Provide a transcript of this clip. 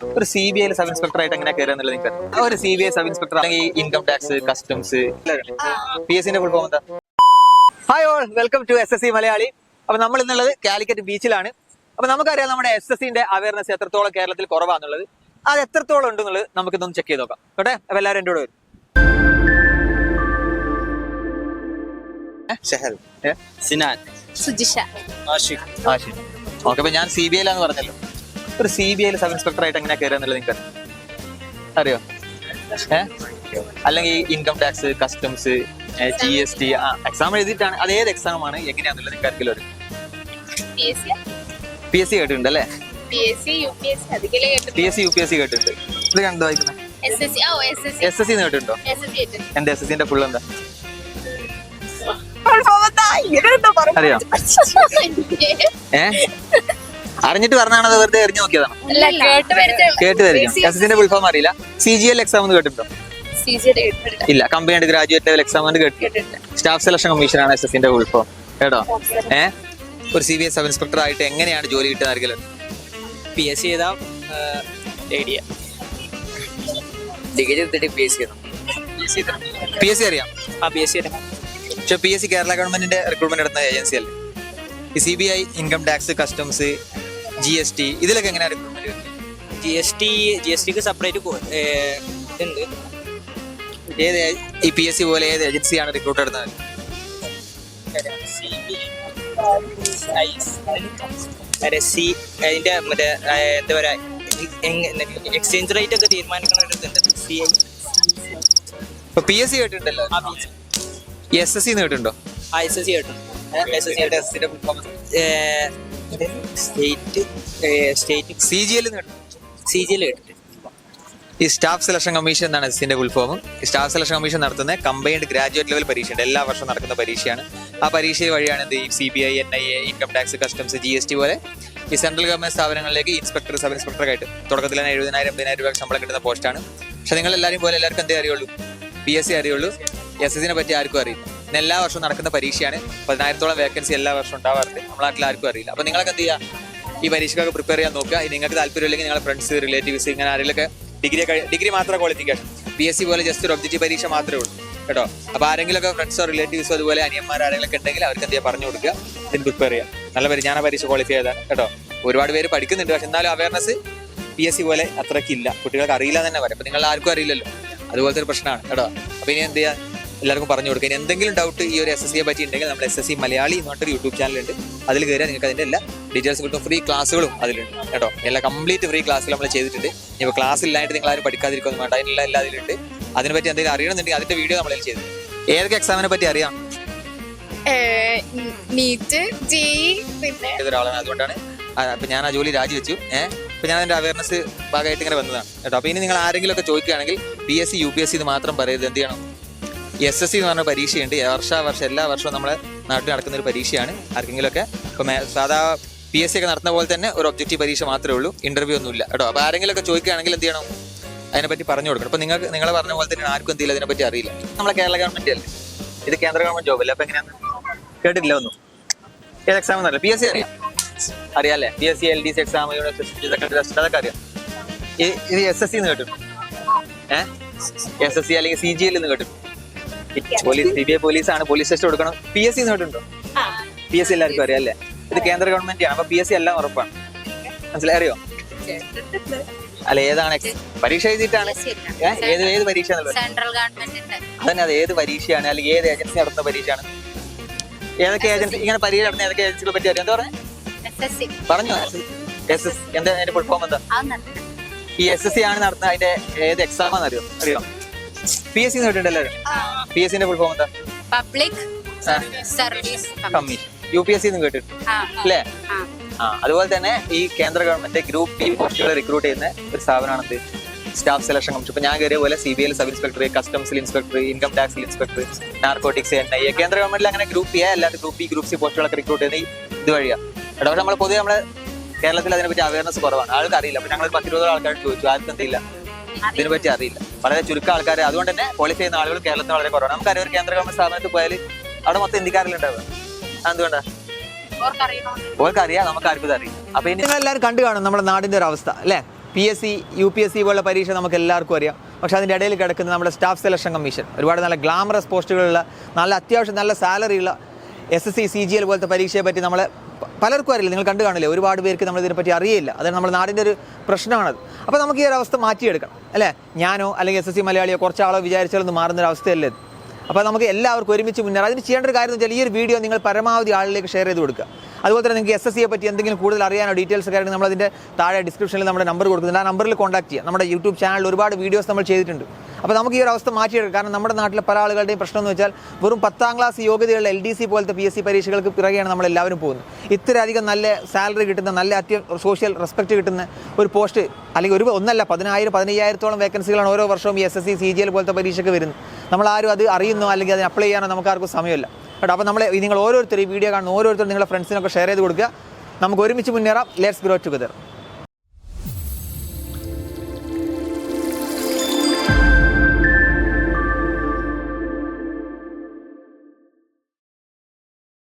ഒരു CBI sub inspector ആയിട്ട് എങ്ങനെ കയറുക എന്നുള്ളത് നിങ്ങൾക്ക് ഒരു CBI സബ് ഇൻസ്പെക്ടർ അല്ലെങ്കിൽ income tax customs PSC full form എന്താ? Hi all, welcome to SSC Malayali. അപ്പൊ നമ്മൾ ഇന്നുള്ളത് കാലിക്കറ്റ് ബീച്ചിലാണ്. അപ്പൊ നമുക്കറിയാം നമ്മുടെ SSCന്റെ അവയർനെസ് എത്രത്തോളം കേരളത്തിൽ കുറവാന്നുള്ളത്. അത് എത്രത്തോളം ഉണ്ടെന്നുള്ളത് നമുക്ക് ഇതൊന്ന് ചെക്ക് ചെയ്ത് നോക്കാം. കേട്ടെ, അപ്പൊ എല്ലാവരും എൻ്റെ കൂടെ വരും. സിനാൻ, സുജിഷ, ആഷിഖ്. ഓക്കെ, അപ്പൊ ഞാൻ CBI ലാന്ന് പറഞ്ഞല്ലോ. ഒരു CBI സബ് ഇൻസ്പെക്ടർ ആയിട്ട് എങ്ങനെ കയറുക എന്നുള്ളത് നിങ്ങൾക്ക് അറിയോ? അല്ലെങ്കിൽ income tax customs GST exam എഴുതിയിട്ടാണ്. അതേത് എക്സാം ആണ് എങ്ങനെയാന്നുള്ളത് നിങ്ങൾക്ക് ആർക്കെങ്കിലും ഒരു PSC കേട്ടിട്ടുണ്ട് അല്ലേ? PSC UPSC കേട്ടിട്ടുണ്ട്. ഇത് കണ്ടു വായിക്കുന്നത് SSC കേട്ടിട്ടുണ്ടോ? എന്റെ SSCന്റെ ഫുൾ എന്താ അറിയോ? അറിഞ്ഞിട്ട് പറഞ്ഞാണോ വെറുതെ എറിഞ്ഞു നോക്കിയതാണോ? കേട്ട് തരിഞ്ഞു. SSCന്റെ ഫുൾ ഫോം അറിയില്ല. CGL എക്സാം ഒന്ന് കേട്ടിട്ടുണ്ടോ? ഇല്ല. കമ്പൈൻഡ് ഗ്രാജുവേറ്റ് ലെവൽ എക്സാം ഒന്ന് കേട്ടിട്ടുണ്ട്. സ്റ്റാഫ് സെലക്ഷൻ കമ്മീഷൻ ആണ് SSCന്റെ ഫുൾ ഫോം. കേട്ടോ? ഒരു CBI സബ് ഇൻസ്പെക്ടർ ആയിട്ട് എങ്ങനെയാണ് ജോലി കിട്ടുന്ന ആർക്കെങ്കിലും PSC ചെയ്താൽ ഡിഗ്രി എടുത്തിട്ട് PSC അറിയാം. PSC പക്ഷെ PSC കേരള ഗവൺമെന്റിന്റെ റിക്രൂട്ട്മെന്റ് നടത്തുന്ന ഏജൻസി അല്ലേ? ഈ CBI income tax customs GST ഇതിലൊക്കെ എങ്ങനെയാണ് റിക്രൂട്ട്മെന്റ്? GSTക്ക് സെപ്പറേറ്റ് ഉണ്ട്. ഏത് ഈ PSC പോലെ ഏത് ഏജൻസിയാണ് റിക്രൂട്ട് നടത്തുന്നത്? അതിന്റെ മറ്റേ എന്താ പറയാ എക്സ്ചേഞ്ച് റേറ്റ് ഒക്കെ തീരുമാനിക്കുന്നുണ്ട്. ഇപ്പൊ PSC കേട്ടിട്ടുണ്ടല്ലോ. SSC കേട്ടിട്ടുണ്ടോ? SSC കേട്ടിട്ടുണ്ട്. CGL കേട്ടിട്ടുണ്ട്. ഈ സ്റ്റാഫ് സെലക്ഷൻ കമ്മീഷൻ എന്നാണ് SSCന്റെ full form. Staff selection commission നടത്തുന്ന കമ്പൈൻഡ് ഗ്രാജുവേറ്റ് ലെവൽ പരീക്ഷയുണ്ട്. എല്ലാ വർഷവും നടക്കുന്ന പരീക്ഷയാണ്. ആ പരീക്ഷ വഴിയാണ് ഈ CBI NIA income tax customs GST പോലെ ഈ സെൻട്രൽ ഗവൺമെന്റ് സ്ഥാപനങ്ങളിലേക്ക് ഇൻസ്പെക്ടർ സബ് ഇൻസ്പെക്ടർ ആയിട്ട് തുടക്കത്തിൽ തന്നെ 70,000-80,000 രൂപ ശമ്പളം കിട്ടുന്ന പോസ്റ്റാണ്. പക്ഷെ നിങ്ങൾ എല്ലാവരും പോലെ എല്ലാവർക്കും എന്തേ അറിയുള്ളൂ? PSC അറിയുള്ളൂ. SSCനെ പറ്റി ആർക്കും അറിയില്ല. എല്ലാ വർഷവും നടക്കുന്ന പരീക്ഷയാണ്. 10,000-ഓളം വേക്കൻസി എല്ലാ വർഷവും ഉണ്ടാവാറുണ്ട്. നമ്മളെ നാട്ടിൽ ആർക്കും അറിയില്ല. അപ്പൊ നിങ്ങളൊക്കെ എന്ത് ചെയ്യുക? ഈ പരീക്ഷയ്ക്കൊക്കെ പ്രിപ്പയർ ചെയ്യാൻ നോക്കുക. നിങ്ങൾക്ക് താല്പര്യമില്ലെങ്കിൽ നിങ്ങളുടെ ഫ്രണ്ട്സ് റിലേറ്റീവ്സ് ഇങ്ങനെ ആരെങ്കിലൊക്കെ ഡിഗ്രി മാത്രം ക്വാളിഫിക്കേഷൻ. PSC പോലെ ജസ്റ്റ് ഒരു ഒബ്ജക്റ്റീവ് പരീക്ഷ മാത്രമേ ഉള്ളൂ കേട്ടോ. അപ്പൊ ആരെങ്കിലുമൊക്കെ ഫ്രണ്ട്സോ റിലേറ്റീവ്സോ അതുപോലെ അനിയന്മാർ ആരെങ്കിലും ഉണ്ടെങ്കിൽ അവർക്ക് എന്ത് ചെയ്യാൻ പറഞ്ഞു കൊടുക്കുക. ഇതിന് പ്രിപ്പയർ ചെയ്യാം. നല്ല ഞാൻ ആ പരീക്ഷ ക്വാളിഫൈ ചെയ്താണ് കേട്ടോ. ഒരുപാട് പേര് പഠിക്കുന്നുണ്ട്. പക്ഷെ എന്നാലും അവയർനെസ് PSC പോലെ അത്രയ്ക്കില്ല. കുട്ടികൾക്ക് അറിയില്ല എന്ന് തന്നെ പറയാം. അപ്പൊ നിങ്ങൾ ആർക്കും അറിയില്ലല്ലോ. അതുപോലത്തെ ഒരു പ്രശ്നമാണ് കേട്ടോ. അപ്പൊ ഇനി എന്ത് ചെയ്യുക? എല്ലാവർക്കും പറഞ്ഞു കൊടുക്കുക. ഇനി എന്തെങ്കിലും ഡൗട്ട് ഈ ഒരു SSCയെ പറ്റി ഉണ്ടെങ്കിൽ നമ്മൾ SSC മലയാളി എന്ന് പറഞ്ഞൊരു യൂട്യൂബ് ചാനലുണ്ട്. അതിൽ കയറിയാൽ നിങ്ങൾക്ക് അതിന്റെ എല്ലാ ഡീറ്റെയിൽസ് കിട്ടും. ഫ്രീ ക്ലാസ്സുകളും അതിലുണ്ട് കേട്ടോ. എല്ലാ കംപ്ലീറ്റ് ഫ്രീ ക്ലാസ്സുകൾ നമ്മൾ ചെയ്തിട്ടുണ്ട്. ഇപ്പോൾ ക്ലാസ് ഇല്ലായിട്ട് നിങ്ങൾ ആരും പഠിക്കാതിരിക്കൊന്നും വേണ്ട. അതിനുള്ള എല്ലാ അതിലുണ്ട്. അതിനെപ്പറ്റി എന്തെങ്കിലും അറിയണമെന്നുണ്ടെങ്കിൽ അതിന്റെ വീഡിയോ നമ്മളതിൽ ചെയ്തു. ഏതൊക്കെ എക്സാമിനെ പറ്റി അറിയാം? നീറ്റ്, JEE പിന്നെ ഒരാളാണ്. അതുകൊണ്ടാണ് അപ്പൊ ഞാൻ ആ ജോലി രാജിവെച്ചു. ഇപ്പൊ ഞാൻ അതിന്റെ അവയർനെസ് ഭാഗമായിട്ട് ഇങ്ങനെ വന്നതാണ് കേട്ടോ. അപ്പൊ ഇനി നിങ്ങൾ ആരെങ്കിലും ഒക്കെ ചോദിക്കുകയാണെങ്കിൽ PSC UPSC ഇത് മാത്രം പറയരുത്. എന്ത് ചെയ്യണം? SSC എന്ന് പറഞ്ഞ പരീക്ഷയുണ്ട്. വർഷം എല്ലാ വർഷവും നമ്മുടെ നാട്ടിൽ നടക്കുന്ന ഒരു പരീക്ഷയാണ്. ആർക്കെങ്കിലുമൊക്കെ ഇപ്പൊ സാധാ PSC ഒക്കെ നടത്തുന്ന പോലെ തന്നെ ഒരു ഒബ്ജക്റ്റീവ് പരീക്ഷ മാത്രമേ ഉള്ളൂ. ഇന്റർവ്യൂ ഒന്നുമില്ല കേട്ടോ. അപ്പൊ ആരെങ്കിലും ഒക്കെ ചോദിക്കുകയാണെങ്കിൽ എന്ത് ചെയ്യണം? അതിനെപ്പറ്റി പറഞ്ഞു കൊടുക്കണം. അപ്പൊ നിങ്ങൾ പറഞ്ഞ പോലെ തന്നെ ആർക്കും എന്തെങ്കിലും അതിനെപ്പറ്റി അറിയില്ല. നമ്മളെ കേരള ഗവൺമെന്റ് അല്ലേ, ഇത് കേന്ദ്ര ഗവൺമെന്റ് ജോബ് അല്ലേ. അപ്പൊ എങ്ങനെയാണ്? കേട്ടിട്ടില്ല ഒന്നും. ഏത് എക്സാം എന്നല്ല? PSC അറിയാല്ലേ? PSC LDC എക്സാം, അതൊക്കെ അറിയാം. ഇത് SSC എന്ന് കേട്ടിട്ടുണ്ട്. SSC അല്ലെങ്കിൽ CGL എന്ന് കേട്ടിട്ടുണ്ട്. CBI പോലീസാണ്. പോലീസ് ടെസ്റ്റ് കൊടുക്കണം. PSC എന്ന് കേട്ടിട്ടുണ്ടോ? PSC എല്ലാവർക്കും അറിയാം അല്ലേ? ഇത് കേന്ദ്ര ഗവൺമെന്റ് ആണ്. അപ്പൊ PSC എല്ലാം ഉറപ്പാണ്. മനസ്സിലായി? അറിയോ? അല്ല, ഏതാണ് പരീക്ഷ എഴുതിയിട്ടാണ്? ഏത് പരീക്ഷ? അതന്നെ. അത് ഏത് പരീക്ഷയാണ് അല്ലെങ്കിൽ ഏത് ഏജൻസി നടത്തുന്ന പരീക്ഷയാണ്? ഏതൊക്കെ ഏജൻസി ഇങ്ങനെ പരീക്ഷ നടത്തുന്ന ഏതൊക്കെ ഏജൻസികളെ പറ്റി അറിയാം? എന്താ പറഞ്ഞു? എന്താ അതിന്റെ ഫുൾ ഫോം എന്താ? ഈ SSC ആണ് നടത്തുന്നത്. അതിന്റെ ഏത് എക്സാം ആണെന്ന് അറിയോ? PSC കേട്ടിട്ടുണ്ടല്ലോ. PSCന്റെ ഫുൾ ഫോം എന്താ? Public service commission. UPSC എന്ന് കേട്ടിട്ടുണ്ട് അല്ലേ? അതുപോലെ തന്നെ ഈ കേന്ദ്ര ഗവൺമെന്റ് ഗ്രൂപ്പ് B പോസ്റ്റുകളെ റിക്രൂട്ട് ചെയ്യുന്ന ഒരു സ്ഥാപനമാണത് സ്റ്റാഫ് സെലക്ഷൻ കമ്മീഷൻ. ഇപ്പൊ ഞാൻ കയറിയ പോലെ CBI സബ് ഇൻസ്പെക്ടർ, കസ്റ്റംസിൽ ഇൻസ്പെക്ടർ, ഇൻകം ടാക്സിൽ ഇൻസ്പെക്ടർ, നാർക്കോട്ടിക്സ് NIA. കേന്ദ്ര ഗവൺമെന്റിൽ അങ്ങനെ ഗ്രൂപ്പ് A അല്ലാതെ ഗ്രൂപ്പ് B ഗ്രൂപ്പ് C പോസ്റ്റുകളൊക്കെ റിക്രൂട്ട് ചെയ്യുന്നത് ഇതുവഴിയാണ് കേട്ടോ. പക്ഷെ നമ്മൾ പൊതുവെ നമ്മുടെ കേരളത്തിൽ അതിനെപ്പറ്റി അവയർനെസ് കുറവാണ്. ആൾക്ക് അറിയില്ല. അപ്പൊ ഞങ്ങൾ 10-20 ആൾക്കാർ ചോദിച്ചു. ആർക്കും എന്തില്ല, ഇതിനെപ്പറ്റി അറിയില്ല. വളരെ ചുരുക്കം ആൾക്കാർ. അതുകൊണ്ട് തന്നെ ക്വാളിഫൈ ചെയ്യുന്ന ആളുകൾ കേരളത്തിൽ വളരെ കുറവാണ്. നമുക്കറിയാം ഒരു കേന്ദ്ര ഗവൺമെന്റ് സ്ഥാപനത്തിൽ പോയാൽ അവിടെ മൊത്തം ഇന്ത്യക്കാരിലുണ്ടാവുക. എന്തുകൊണ്ടാ? ഓർക്കറിയാം, നമുക്ക് ആർക്കും അറിയില്ല. അപ്പൊ ഇനി നിങ്ങൾ എല്ലാവരും കണ്ടു കാണും നമ്മുടെ നാടിന്റെ ഒരു അവസ്ഥ അല്ലെ? PSC UPSC പോലുള്ള പരീക്ഷ നമുക്ക് എല്ലാവർക്കും അറിയാം. പക്ഷേ അതിൻ്റെ ഇടയിൽ കിടക്കുന്ന നമ്മുടെ സ്റ്റാഫ് സെലക്ഷൻ കമ്മീഷൻ, ഒരുപാട് നല്ല ഗ്ലാമറസ് പോസ്റ്റുകളുള്ള നല്ല അത്യാവശ്യം നല്ല സാലറിയുള്ള SSC CGL പോലത്തെ പരീക്ഷയെ പറ്റി നമ്മളെ പലർക്കും അറിയില്ല. നിങ്ങൾ കണ്ടു കാണില്ലേ, ഒരുപാട് പേർക്ക് നമ്മൾ ഇതിനെപ്പറ്റി അറിയില്ല. അതാണ് നമ്മുടെ നാടിൻ്റെ ഒരു പ്രശ്നമാണത്. അപ്പോൾ നമുക്ക് ഈ ഒരു അവസ്ഥ മാറ്റിയെടുക്കണം അല്ലേ? ഞാനോ അല്ലെങ്കിൽ SSC മലയാളിയോ കുറച്ചാളോ വിചാരിച്ചാലൊന്നും മാറുന്നൊരു അവസ്ഥയല്ലേ ഇത്? അപ്പോൾ നമുക്ക് എല്ലാവർക്കും ഒരുമിച്ച് മുന്നേറാം. അതിന് ചെയ്യേണ്ട ഒരു കാര്യം എന്ന് വെച്ചാൽ ഈ ഒരു വീഡിയോ നിങ്ങൾ പരമാവധി ആളിലേക്ക് ഷെയർ ചെയ്ത് കൊടുക്കുക. അതുപോലെ തന്നെ നിങ്ങൾക്ക് SSCയെ പറ്റി എന്തെങ്കിലും കൂടുതൽ അറിയാനോ ഡീറ്റെയിൽസ് ഒക്കെ ആണെങ്കിൽ നമ്മളതിൻ്റെ താഴെ ഡിസ്ക്രിപ്ഷനിൽ നമ്മുടെ നമ്പർ കൊടുക്കുന്നുണ്ട്. ആ നമ്പറിൽ കോൺടാക്ട് ചെയ്യുക. നമ്മുടെ യൂട്യൂബ് ചാനലിൽ ഒരുപാട് വീഡിയോസ് നമ്മൾ ചെയ്തിട്ടുണ്ട്. അപ്പോൾ നമുക്ക് ഈ ഒരു അവസ്ഥ മാറ്റിയെടുക്കാം. കാരണം നമ്മുടെ നാട്ടിലെ പല ആളുകളുടെയും പ്രശ്നം എന്ന് വെച്ചാൽ വെറും 10ാം ക്ലാസ് യോഗ്യതയുള്ള LDC പോലത്തെ PSC പരീക്ഷകൾക്ക് പിറകെയാണ് നമ്മളെല്ലാവരും പോകുന്നത്. ഇത്രയധികം നല്ല സാലറി കിട്ടുന്ന, നല്ല സോഷ്യൽ റെസ്പെക്റ്റ് കിട്ടുന്ന ഒരു പോസ്റ്റ് അല്ലെങ്കിൽ ഒന്നല്ല 10,000 15,000-ഓളം വേക്കൻസികളാണ് ഓരോ വർഷവും ഈ SSC CGL പോലത്തെ പരീക്ഷയ്ക്ക് വരുന്നത്. നമ്മളാരും അത് അറിയുന്നോ അല്ലെങ്കിൽ അതിന് അപ്ലൈ ചെയ്യാനോ നമുക്കാർക്കും സമയമില്ല കേട്ടോ. അപ്പോൾ നിങ്ങൾ ഓരോരുത്തരും ഈ വീഡിയോ കാണുന്ന ഓരോരുത്തരും നിങ്ങളുടെ ഫ്രണ്ട്സിനൊക്കെ ഷെയർ ചെയ്ത് കൊടുക്കുക. നമുക്ക് ഒരുമിച്ച് മുന്നേറാം. Let's grow together.